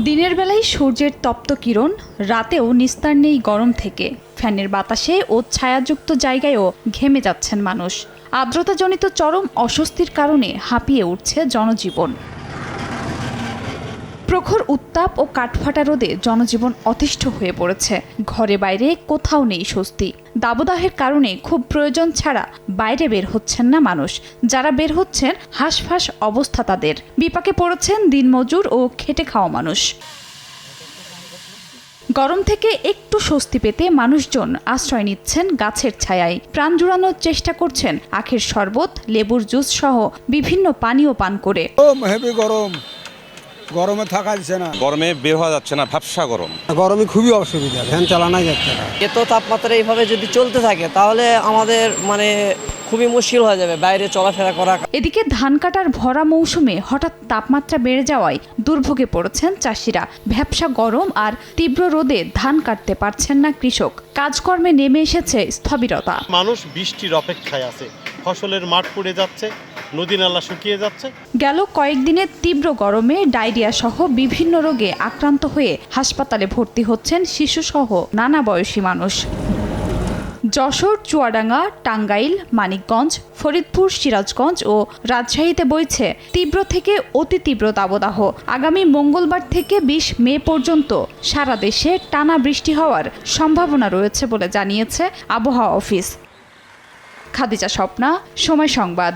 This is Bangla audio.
দিনের বেলায় সূর্যের তপ্ত কিরণ, রাতেও নিস্তার নেই গরম থেকে। ফ্যানের বাতাসে ও ছায়াযুক্ত জায়গায়ও ঘেমে যাচ্ছেন মানুষ। আর্দ্রতাজনিত চরম অস্বস্তির কারণে হাঁপিয়ে উঠছে জনজীবন। প্রখর উত্তাপ ও কাঠফাটা রোদে জনজীবন অতিষ্ঠ হয়ে পড়েছে। ঘরে বাইরে কোথাও নেই স্বস্তি। দাবদাহের কারণে খুব প্রয়োজন ছাড়া বাইরে বের হচ্ছেন না মানুষ। যারা বের হচ্ছেন, হাঁসফাঁস অবস্থা তাদের। বিপাকে পড়েছেন দিনমজুর ও খেটে খাওয়া মানুষ। গরম থেকে একটু স্বস্তি পেতে মানুষজন আশ্রয় নিচ্ছেন গাছের ছায়ায়। প্রাণ জুড়ানোর চেষ্টা করছেন আখের শরবত, লেবুর জুস সহ বিভিন্ন পানীয় পান করে। হেভি গরম, গরমে থাকা যাচ্ছে না, গরমে বের হওয়া যাচ্ছে না, ভ্যাপসা গরম। গরমে খুবই অসুবিধা, ফ্যান চালানোই যাচ্ছে না। এত তাপমাত্রা এইভাবে যদি চলতে থাকে তাহলে আমাদের খুবই মুশকিল হয়ে যাবে বাইরে চলাফেরা করা। এদিকে ধান কাটার ভরা মৌসুমে হঠাৎ তাপমাত্রা বেড়ে যাওয়ায় দুর্ভোগে পড়েছেন চাষিরা। ভ্যাপসা গরম আর তীব্র রোদে ধান কাটতে পারছেন না কৃষক। কাজকর্মে নেমে এসেছে স্থবিরতা। মানুষ বৃষ্টির অপেক্ষায় আছে, ফসলের মাঠ পুড়ে যাচ্ছে, নদী নালা শুকিয়ে যাচ্ছে। গেল কয়েকদিনের তীব্র গরমে ডায়রিয়া সহ বিভিন্ন রোগে আক্রান্ত হয়ে হাসপাতালে ভর্তি হচ্ছেন শিশুসহ নানা বয়সী মানুষ। যশোর, চুয়াডাঙ্গা, টাঙ্গাইল, মানিকগঞ্জ, ফরিদপুর, সিরাজগঞ্জ ও রাজশাহীতে বইছে তীব্র থেকে অতি তীব্র দাবদাহ। আগামী মঙ্গলবার থেকে 20 মে পর্যন্ত সারা দেশে টানা বৃষ্টি হওয়ার সম্ভাবনা রয়েছে বলে জানিয়েছে আবহাওয়া অফিস। খাদিজা স্বপ্না, সময় সংবাদ।